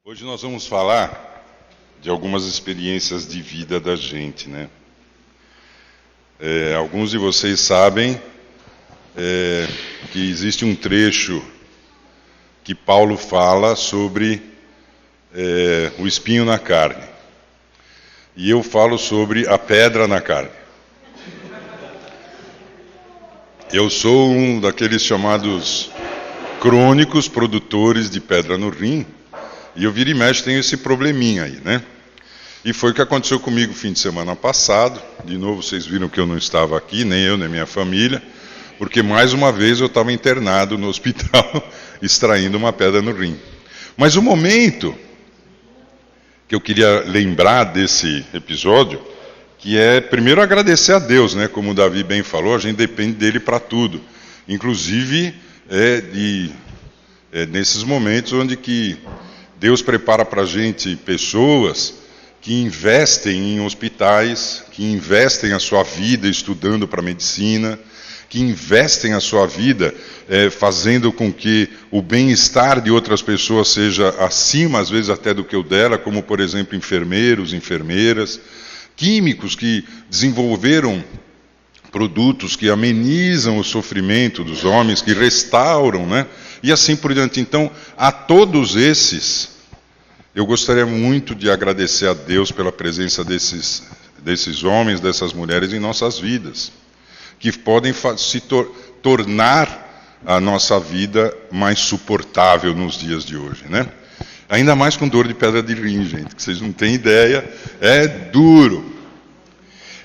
Hoje nós vamos falar de algumas experiências de vida da gente, né? Alguns de vocês sabem que existe um trecho que Paulo fala sobre o espinho na carne. E eu falo sobre a pedra na carne. Eu sou um daqueles chamados crônicos produtores de pedra no rim. E eu vira e mexe tenho esse probleminha aí, né? E foi o que aconteceu comigo fim de semana passado. De novo, vocês viram que eu não estava aqui, nem eu, nem minha família, porque mais uma vez eu estava internado no hospital, extraindo uma pedra no rim. Mas o momento que eu queria lembrar desse episódio, que é primeiro agradecer a Deus, né? Como o Davi bem falou, a gente depende dele para tudo. Inclusive, nesses momentos onde que Deus prepara para a gente pessoas que investem em hospitais, que investem a sua vida estudando para medicina, que investem a sua vida fazendo com que o bem-estar de outras pessoas seja acima, às vezes até do que o dela, como, por exemplo, enfermeiros, enfermeiras, químicos que desenvolveram produtos que amenizam o sofrimento dos homens, que restauram, né? E assim por diante. Então, a todos esses, eu gostaria muito de agradecer a Deus pela presença desses homens, dessas mulheres em nossas vidas, que podem tornar a nossa vida mais suportável nos dias de hoje, né? Ainda mais com dor de pedra de rim, gente, que vocês não têm ideia, é duro.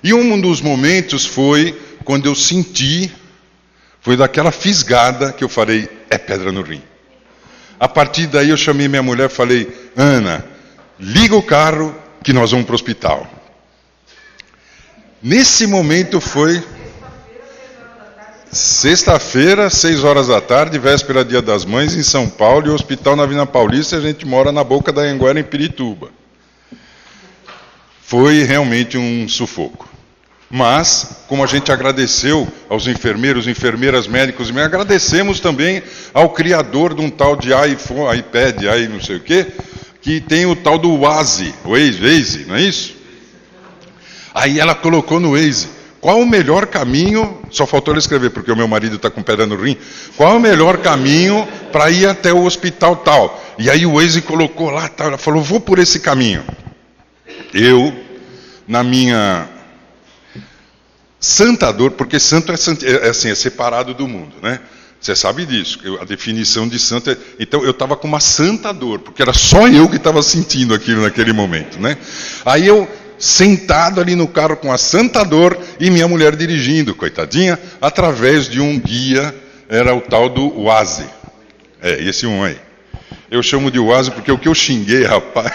E um dos momentos foi quando eu senti, foi daquela fisgada que eu falei, é pedra no rim. A partir daí eu chamei minha mulher e falei, Ana, liga o carro que nós vamos para o hospital. Nesse momento foi sexta-feira, 6 horas da tarde, véspera Dia das Mães, em São Paulo, e o hospital na Avenida Paulista, a gente mora na Boca da Anhanguera, em Pirituba. Foi realmente um sufoco. Mas, como a gente agradeceu aos enfermeiros, enfermeiras, médicos, agradecemos também ao criador de um tal de iPhone, iPad, não sei o quê, que tem o tal do Waze, não é isso? Aí ela colocou no Waze, qual o melhor caminho, só faltou ela escrever, porque o meu marido está com pedra no rim, qual é o melhor caminho para ir até o hospital tal? E aí o Waze colocou lá, tal, ela falou, vou por esse caminho. Eu, na minha santa dor, porque santo é separado do mundo, né? Você sabe disso, a definição de santo é... Então eu estava com uma santa dor, porque era só eu que estava sentindo aquilo naquele momento, né? Aí eu, sentado ali no carro com a santa dor, e minha mulher dirigindo, coitadinha, através de um guia, era o tal do Waze. Esse um aí. Eu chamo de Waze porque o que eu xinguei, rapaz...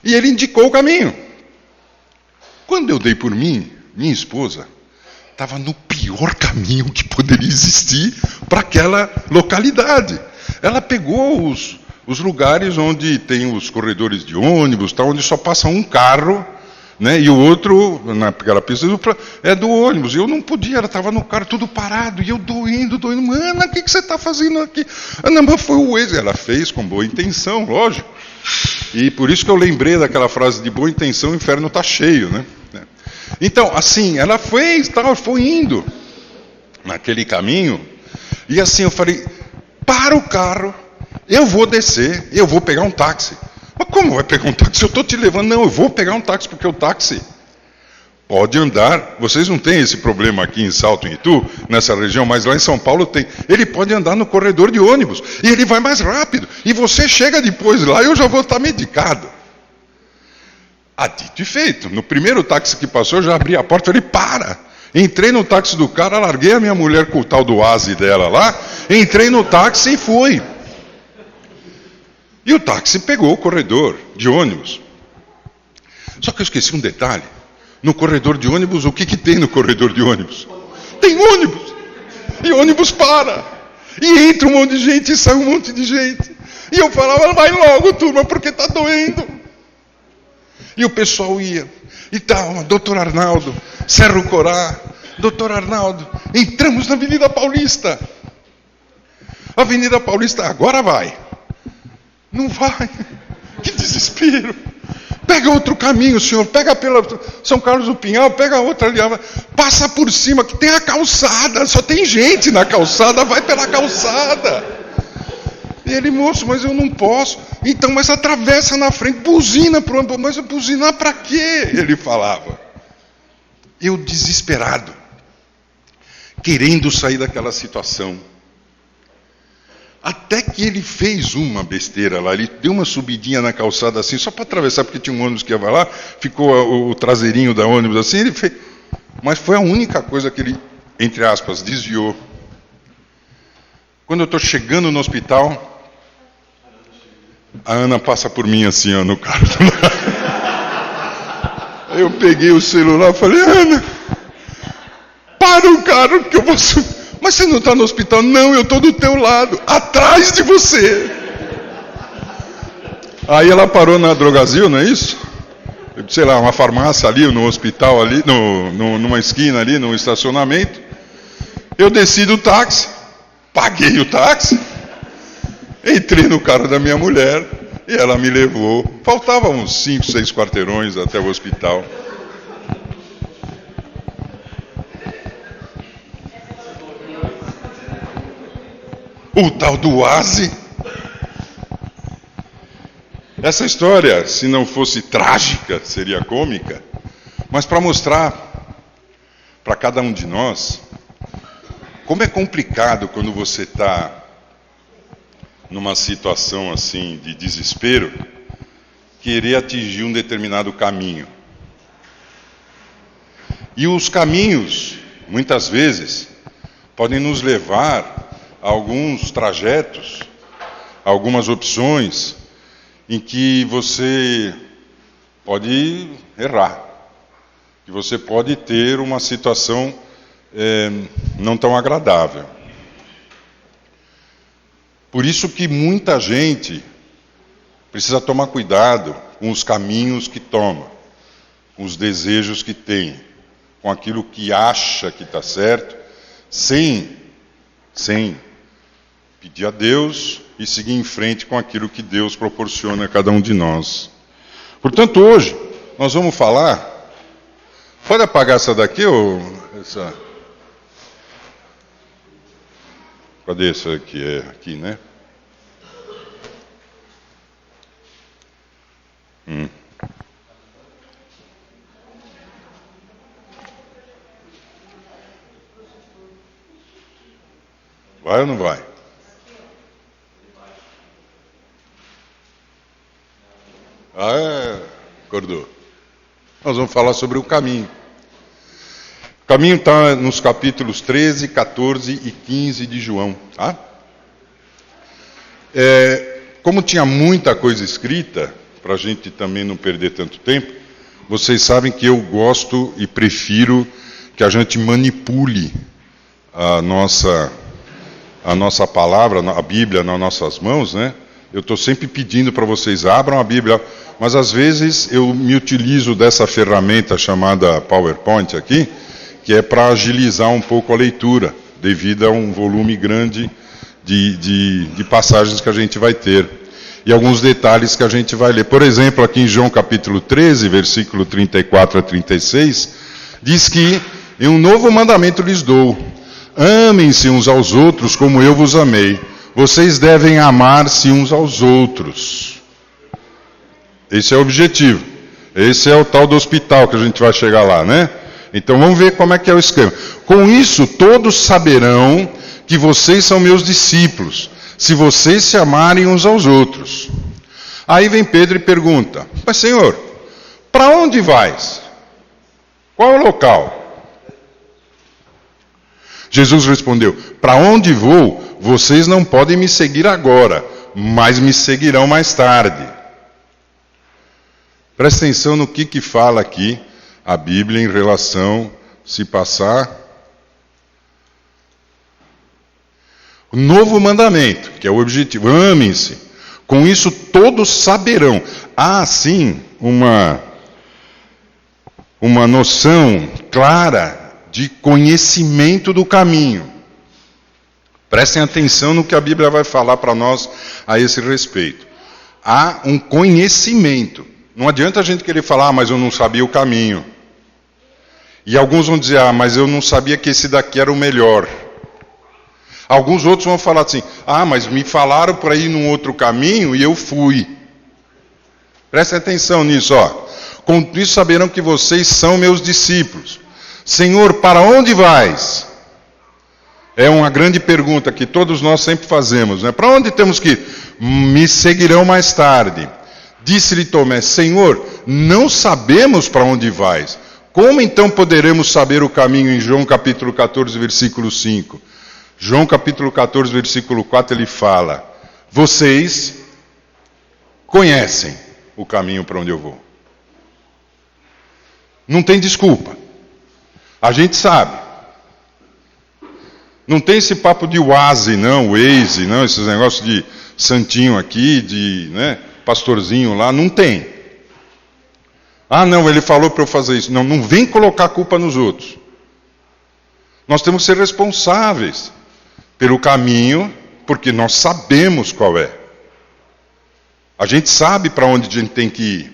E ele indicou o caminho. Quando eu dei por mim, minha esposa estava no pior caminho que poderia existir para aquela localidade. Ela pegou os lugares onde tem os corredores de ônibus, tá, onde só passa um carro, né, e o outro, naquela pista dupla, é do ônibus. Eu não podia, ela estava no carro tudo parado, e eu doendo. Ana, o que você está fazendo aqui? Ana, mas foi o Waze. Ela fez com boa intenção, lógico. E por isso que eu lembrei daquela frase de boa intenção, o inferno está cheio, né? Então, assim, ela fez, tal, foi indo naquele caminho, e assim eu falei, para o carro, eu vou descer, eu vou pegar um táxi. Mas como vai pegar um táxi? Eu estou te levando. Não, eu vou pegar um táxi, porque o táxi pode andar, vocês não têm esse problema aqui em Salto, em Itu, nessa região, mas lá em São Paulo tem. Ele pode andar no corredor de ônibus, e ele vai mais rápido, e você chega depois lá, eu já vou estar medicado. Dito e feito. No primeiro táxi que passou, eu já abri a porta e falei, para! Entrei no táxi do cara, larguei a minha mulher com o tal do Waze dela lá, entrei no táxi e fui. E o táxi pegou o corredor de ônibus. Só que eu esqueci um detalhe. No corredor de ônibus, o que tem no corredor de ônibus? Tem ônibus. E ônibus para. E entra um monte de gente e sai um monte de gente. E eu falava, vai logo, turma, porque está doendo. E o pessoal ia. E tal, doutor Arnaldo, Cerro Corá, doutor Arnaldo, entramos na Avenida Paulista. Avenida Paulista, agora vai. Não vai. Que desespero. Pega outro caminho, senhor. Pega pela São Carlos do Pinhal, pega outra ali. Passa por cima, que tem a calçada. Só tem gente na calçada, vai pela calçada. E ele, moço, mas eu não posso. Então, mas atravessa na frente, buzina pro ambulante. Mas buzinar para quê? Ele falava. Eu desesperado, querendo sair daquela situação. Até que ele fez uma besteira lá, ele deu uma subidinha na calçada assim, só para atravessar, porque tinha um ônibus que ia lá, ficou o traseirinho da ônibus assim, ele fez. Mas foi a única coisa que ele, entre aspas, desviou. Quando eu estou chegando no hospital, a Ana passa por mim assim, ó, no carro. Eu peguei o celular e falei, Ana, para o carro que eu vou subir. Mas você não está no hospital? Não, eu estou do teu lado, atrás de você. Aí ela parou na Drogazil, não é isso? Sei lá, uma farmácia ali, no hospital ali, numa esquina ali, no estacionamento. Eu desci do táxi, paguei o táxi, entrei no carro da minha mulher e ela me levou. Faltavam uns 5, 6 quarteirões até o hospital. O tal do oásis. Essa história, se não fosse trágica, seria cômica, mas para mostrar para cada um de nós como é complicado quando você está numa situação assim de desespero, querer atingir um determinado caminho. E os caminhos, muitas vezes, podem nos levar a alguns trajetos, algumas opções, em que você pode errar, que você pode ter uma situação não tão agradável. Por isso que muita gente precisa tomar cuidado com os caminhos que toma, com os desejos que tem, com aquilo que acha que está certo, sem pedir a Deus e seguir em frente com aquilo que Deus proporciona a cada um de nós. Portanto, hoje, nós vamos falar... Pode apagar essa daqui ou essa... Cadê essa aqui? É aqui, né? Vai ou não vai? Acordou. Nós vamos falar sobre o caminho. O caminho está nos capítulos 13, 14 e 15 de João. Tá? Como tinha muita coisa escrita, para a gente também não perder tanto tempo, vocês sabem que eu gosto e prefiro que a gente manipule a nossa palavra, a Bíblia nas nossas mãos, né? Eu estou sempre pedindo para vocês, abram a Bíblia, mas às vezes eu me utilizo dessa ferramenta chamada PowerPoint aqui, que é para agilizar um pouco a leitura, devido a um volume grande de passagens que a gente vai ter, e alguns detalhes que a gente vai ler. Por exemplo, aqui em João capítulo 13, versículo 34 a 36, diz que em um novo mandamento lhes dou: amem-se uns aos outros como eu vos amei. Vocês devem amar-se uns aos outros. Esse é o objetivo. Esse é o tal do hospital que a gente vai chegar lá, né? Então vamos ver como é que é o esquema. Com isso todos saberão que vocês são meus discípulos, se vocês se amarem uns aos outros. Aí vem Pedro e pergunta: mas Senhor, para onde vais? Qual é o local? Jesus respondeu: para onde vou, vocês não podem me seguir agora, mas me seguirão mais tarde. Presta atenção no que fala aqui a Bíblia em relação, se passar, o novo mandamento, que é o objetivo: amem-se. Com isso todos saberão. Há sim uma noção clara de conhecimento do caminho. Prestem atenção no que a Bíblia vai falar para nós a esse respeito. há um conhecimento. Não adianta a gente querer falar, mas eu não sabia o caminho. E alguns vão dizer, mas eu não sabia que esse daqui era o melhor. Alguns outros vão falar assim, mas me falaram para ir num outro caminho e eu fui. Prestem atenção nisso, Com isso saberão que vocês são meus discípulos. Senhor, para onde vais? É uma grande pergunta que todos nós sempre fazemos, né? Para onde temos que ir? Me seguirão mais tarde. Disse-lhe Tomé, Senhor, não sabemos para onde vais. Como então poderemos saber o caminho? Em João capítulo 14, versículo 5. João capítulo 14, versículo 4, ele fala, vocês conhecem o caminho para onde eu vou. Não tem desculpa. A gente sabe. Não tem esse papo de Waze, não, esses negócios de santinho aqui, de pastorzinho lá, não tem. Não, ele falou para eu fazer isso. Não vem colocar a culpa nos outros. Nós temos que ser responsáveis pelo caminho, porque nós sabemos qual é. A gente sabe para onde a gente tem que ir.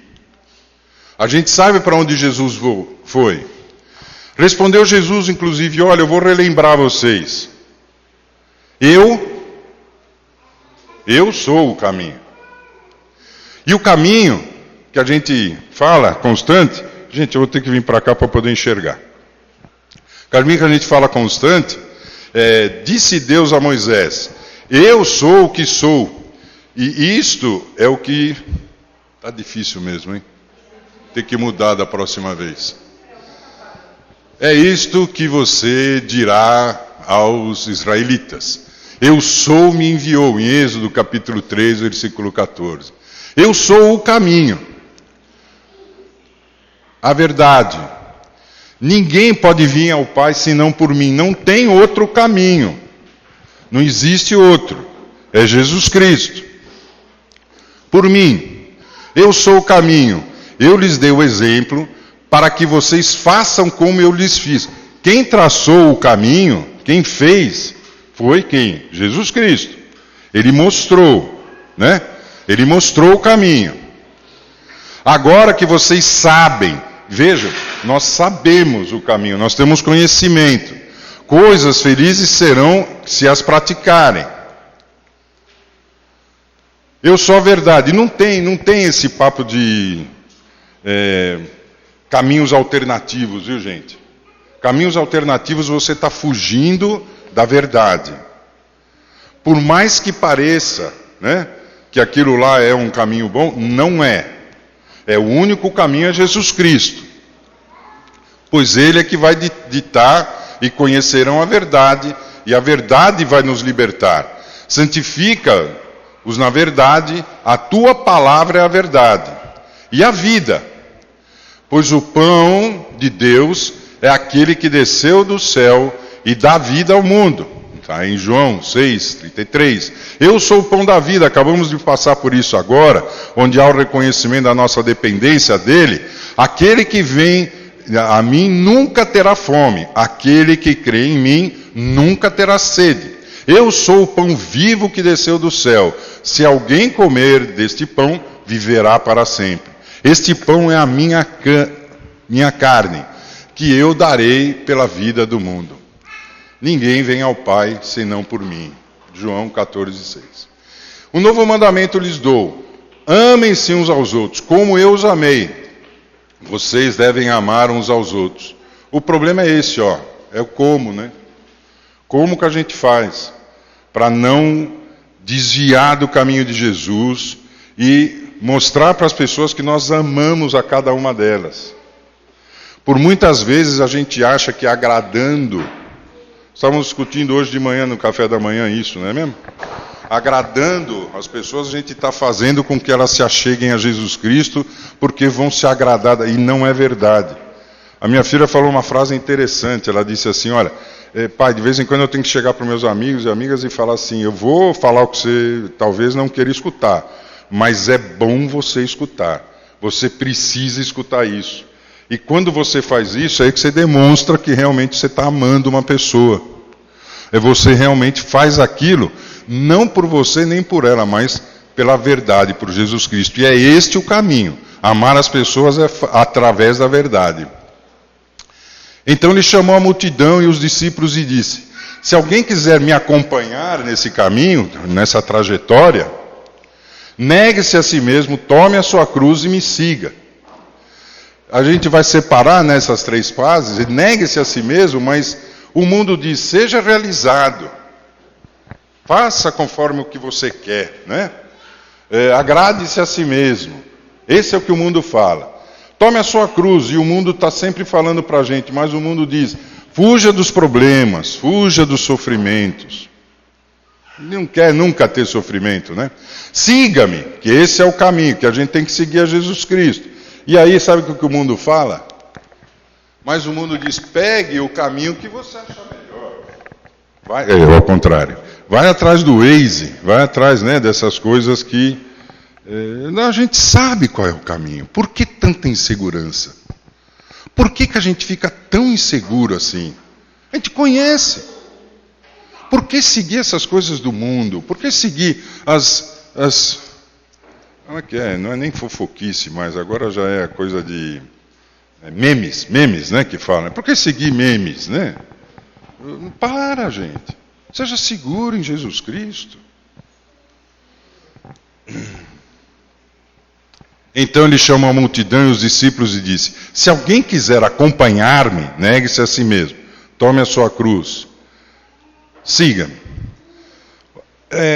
A gente sabe para onde Jesus foi. Respondeu Jesus, inclusive, olha, eu vou relembrar vocês. Eu sou o caminho. E o caminho que a gente fala constante, gente, eu vou ter que vir para cá para poder enxergar. O caminho que a gente fala constante, disse Deus a Moisés, eu sou o que sou. E isto é o que... Está difícil mesmo, hein? Tem que mudar da próxima vez. É isto que você dirá aos israelitas. Eu sou, me enviou, em Êxodo capítulo 3, versículo 14. Eu sou o caminho. A verdade. Ninguém pode vir ao Pai senão por mim. Não tem outro caminho. Não existe outro. É Jesus Cristo. Por mim. Eu sou o caminho. Eu lhes dei o exemplo para que vocês façam como eu lhes fiz. Quem traçou o caminho, quem fez, foi quem? Jesus Cristo. Ele mostrou, né? Ele mostrou o caminho. Agora que vocês sabem, vejam, nós sabemos o caminho, nós temos conhecimento. Coisas felizes serão se as praticarem. Eu sou a verdade. Não tem esse papo de caminhos alternativos, viu, gente? Caminhos alternativos você está fugindo da verdade. Por mais que pareça, né, que aquilo lá é um caminho bom, não é. O único caminho é Jesus Cristo. Pois Ele é que vai ditar e conhecerão a verdade, e a verdade vai nos libertar. Santifica-os na verdade, a tua palavra é a verdade. E a vida. Pois o pão de Deus é aquele que desceu do céu e dá vida ao mundo. Está em João 6:33. Eu sou o pão da vida, acabamos de passar por isso agora, onde há o reconhecimento da nossa dependência dele. Aquele que vem a mim nunca terá fome, aquele que crê em mim nunca terá sede. Eu sou o pão vivo que desceu do céu. Se alguém comer deste pão, viverá para sempre. Este pão é a minha carne, que eu darei pela vida do mundo. Ninguém vem ao Pai, senão por mim. João 14:6. Um novo mandamento lhes dou. Amem-se uns aos outros, como eu os amei. Vocês devem amar uns aos outros. O problema é esse, é o como, né? Como que a gente faz para não desviar do caminho de Jesus e mostrar para as pessoas que nós amamos a cada uma delas. Por muitas vezes a gente acha que agradando, estávamos discutindo hoje de manhã no café da manhã isso, não é mesmo? Agradando as pessoas, a gente está fazendo com que elas se acheguem a Jesus Cristo, porque vão se agradar, e não é verdade. A minha filha falou uma frase interessante, ela disse assim, olha, pai, de vez em quando eu tenho que chegar para meus amigos e amigas e falar assim, eu vou falar o que você talvez não queira escutar, mas é bom você escutar. Você precisa escutar isso. E quando você faz isso, é aí que você demonstra que realmente você está amando uma pessoa. Você realmente faz aquilo, não por você nem por ela, mas pela verdade, por Jesus Cristo. E é este o caminho. Amar as pessoas é através da verdade. Então ele chamou a multidão e os discípulos e disse: se alguém quiser me acompanhar nesse caminho, nessa trajetória, negue-se a si mesmo, tome a sua cruz e me siga. A gente vai separar nessas 3 fases, negue-se a si mesmo, mas o mundo diz: seja realizado, faça conforme o que você quer, né? Agrade-se a si mesmo. Esse é o que o mundo fala. Tome a sua cruz, e o mundo está sempre falando para a gente, mas o mundo diz: fuja dos problemas, fuja dos sofrimentos. Não quer nunca ter sofrimento, né? Siga-me, que esse é o caminho, que a gente tem que seguir a Jesus Cristo. E aí, sabe o que o mundo fala? Mas o mundo diz: pegue o caminho que você acha melhor. Ao contrário. Vai atrás do Waze, vai atrás, né, dessas coisas que a gente sabe qual é o caminho. Por que tanta insegurança? Por que a gente fica tão inseguro assim? A gente conhece. Por que seguir essas coisas do mundo? Por que seguir as como é que é? Não é nem fofoquice, mas agora já é coisa de memes, né, que falam. Por que seguir memes, né? Para, gente. Seja seguro em Jesus Cristo. Então ele chamou a multidão e os discípulos e disse: se alguém quiser acompanhar-me, negue-se a si mesmo, tome a sua cruz, siga-me.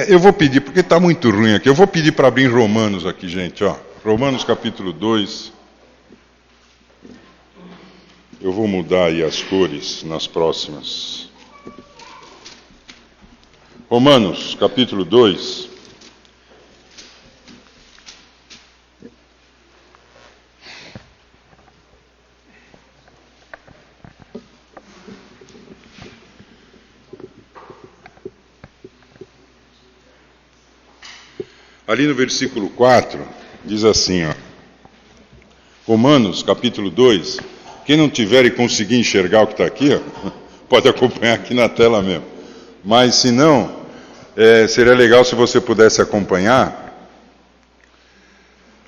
Eu vou pedir, porque está muito ruim aqui, eu vou pedir para abrir Romanos aqui, gente, ó. Romanos capítulo 2. Eu vou mudar aí as cores nas próximas. Romanos capítulo 2. Ali no versículo 4, diz assim, ó. Romanos, capítulo 2. Quem não tiver e conseguir enxergar o que está aqui, ó, pode acompanhar aqui na tela mesmo. Mas, se não, seria legal se você pudesse acompanhar.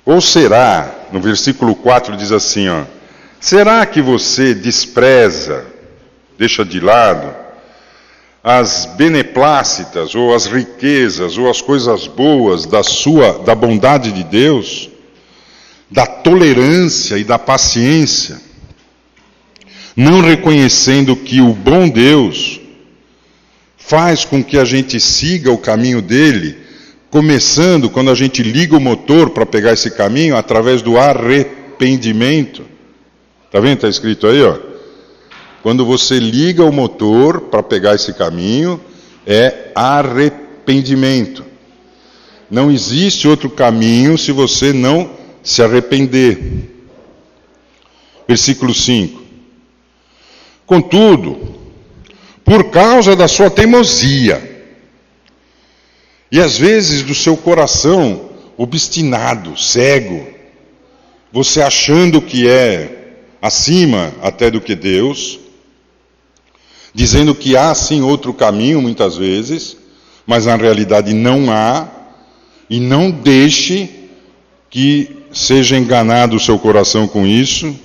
Ou será, no versículo 4 diz assim, ó. Será que você despreza, deixa de lado, as beneplácitas, ou as riquezas, ou as coisas boas da bondade de Deus, da tolerância e da paciência, não reconhecendo que o bom Deus faz com que a gente siga o caminho dele, começando quando a gente liga o motor para pegar esse caminho, através do arrependimento. Está vendo? Está escrito aí, ó. Quando você liga o motor para pegar esse caminho, é arrependimento. Não existe outro caminho se você não se arrepender. Versículo 5. Contudo, por causa da sua teimosia, e às vezes do seu coração obstinado, cego, você achando que é acima até do que Deus, dizendo que há sim outro caminho muitas vezes, mas na realidade não há, e não deixe que seja enganado o seu coração com isso.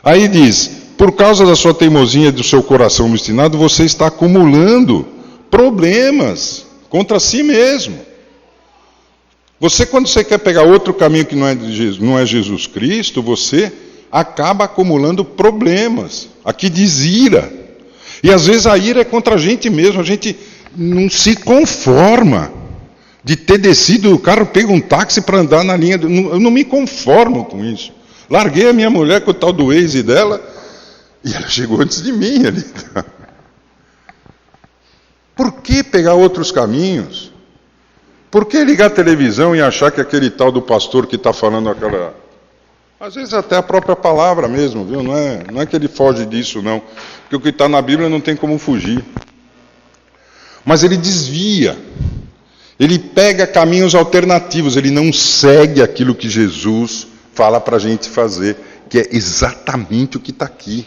Aí diz: por causa da sua teimosia e do seu coração obstinado, você está acumulando problemas contra si mesmo. Quando você quer pegar outro caminho que não é Jesus Cristo, você acaba acumulando problemas. Aqui diz ira. E às vezes a ira é contra a gente mesmo, a gente não se conforma de ter descido do carro, pego um táxi para andar na linha, eu não me conformo com isso. Larguei a minha mulher com o tal do Waze dela, e ela chegou antes de mim ali. Por que pegar outros caminhos? Por que ligar a televisão e achar que aquele tal do pastor que está falando aquela... Às vezes até a própria palavra mesmo, viu? Não é que ele foge disso, não. Porque o que está na Bíblia não tem como fugir. Mas ele desvia. Ele pega caminhos alternativos. Ele não segue aquilo que Jesus fala para a gente fazer, que é exatamente o que está aqui.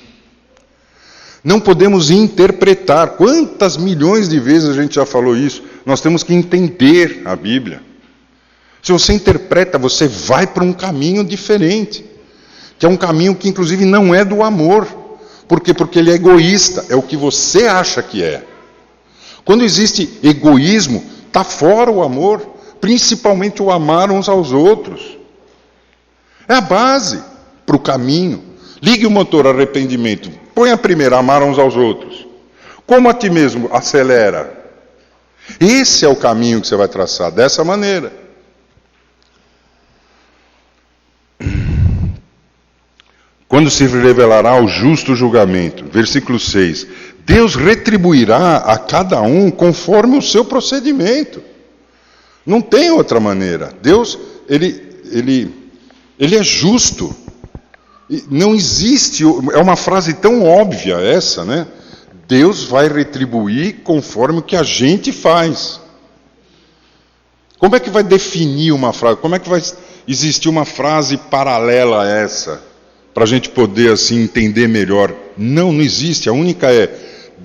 Não podemos interpretar. Quantas milhões de vezes a gente já falou isso? Nós temos que entender a Bíblia. Se você interpreta, você vai para um caminho diferente, que é um caminho que inclusive não é do amor. Por quê? Porque ele é egoísta, é o que você acha que é. Quando existe egoísmo, está fora o amor, principalmente o amar uns aos outros. É a base para o caminho. Ligue o motor arrependimento, põe a primeira, amar uns aos outros. Como a ti mesmo, acelera. Esse é o caminho que você vai traçar, dessa maneira. Quando se revelará o justo julgamento, versículo 6, Deus retribuirá a cada um conforme o seu procedimento. Não tem outra maneira. Deus, ele é justo. Não existe, é uma frase tão óbvia essa, né? Deus vai retribuir conforme o que a gente faz. Como é que vai definir uma frase? Como é que vai existir uma frase paralela a essa? Para a gente poder assim entender melhor. Não existe. A única é,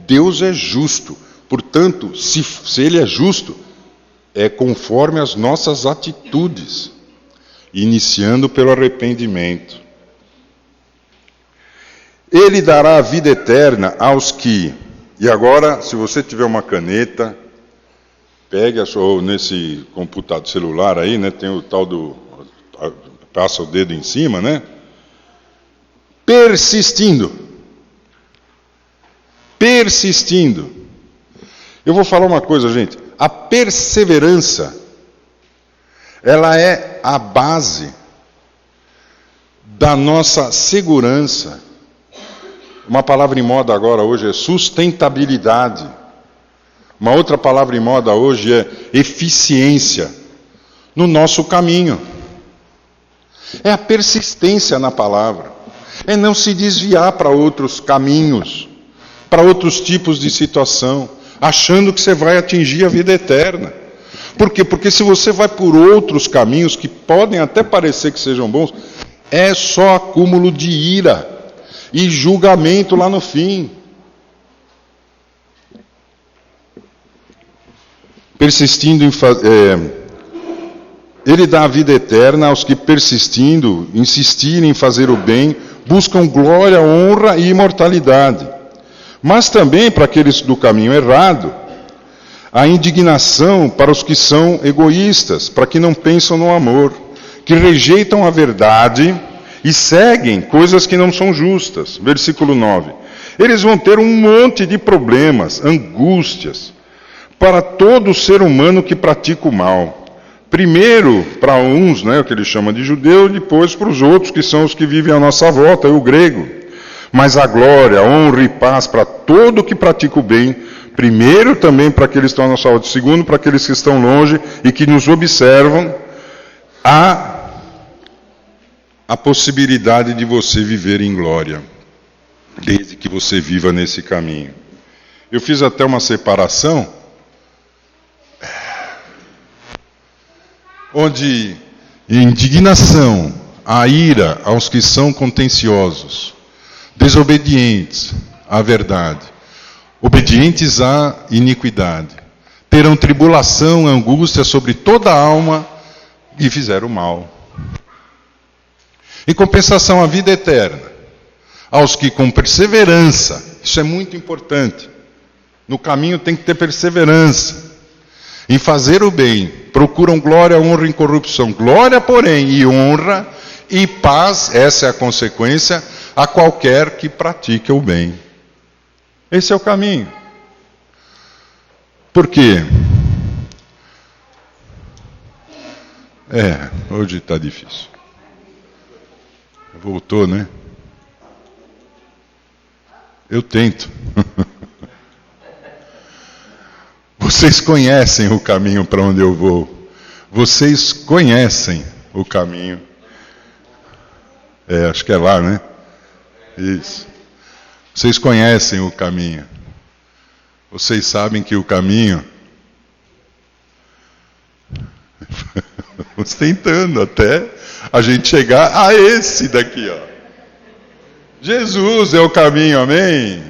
Deus é justo. Portanto, se Ele é justo, é conforme as nossas atitudes. Iniciando pelo arrependimento. Ele dará a vida eterna aos que... E agora, se você tiver uma caneta, pegue ou nesse computador celular aí, né, tem o tal do... Passa o dedo em cima, né? Persistindo. Persistindo. Eu vou falar uma coisa, gente. A perseverança, ela é a base da nossa segurança. Uma palavra em moda agora hoje é sustentabilidade. Uma outra palavra em moda hoje é eficiência no nosso caminho. É a persistência na palavra. É não se desviar para outros caminhos, para outros tipos de situação, achando que você vai atingir a vida eterna. Por quê? Porque se você vai por outros caminhos que podem até parecer que sejam bons, é só acúmulo de ira e julgamento lá no fim. Persistindo em Ele dá a vida eterna aos que persistindo, insistirem em fazer o bem, buscam glória, honra e imortalidade. Mas também para aqueles do caminho errado, a indignação para os que são egoístas, para que não pensam no amor, que rejeitam a verdade e seguem coisas que não são justas. Versículo 9. Eles vão ter um monte de problemas, angústias, para todo ser humano que pratica o mal. Primeiro para uns, né, o que ele chama de judeu, depois para os outros, que são os que vivem à nossa volta, o grego. Mas a glória, honra e paz para todo que pratica o bem, primeiro também para aqueles que estão à nossa volta, segundo para aqueles que estão longe e que nos observam, há a possibilidade de você viver em glória, desde que você viva nesse caminho. Eu fiz até uma separação, onde indignação, a ira aos que são contenciosos, desobedientes à verdade, obedientes à iniquidade, terão tribulação, angústia sobre toda a alma e fizeram mal. Em compensação, a vida eterna, aos que com perseverança, isso é muito importante, no caminho tem que ter perseverança, em fazer o bem, procuram glória, honra e incorrupção. Glória, porém, e honra e paz, essa é a consequência, a qualquer que pratique o bem. Esse é o caminho. Por quê? Hoje está difícil. Voltou, né? Eu tento. Vocês conhecem o caminho para onde eu vou. Vocês conhecem o caminho. Acho que é lá, né? Isso. Vocês conhecem o caminho. Vocês sabem que o caminho... Vamos tentando até a gente chegar a esse daqui, ó. Jesus é o caminho, amém?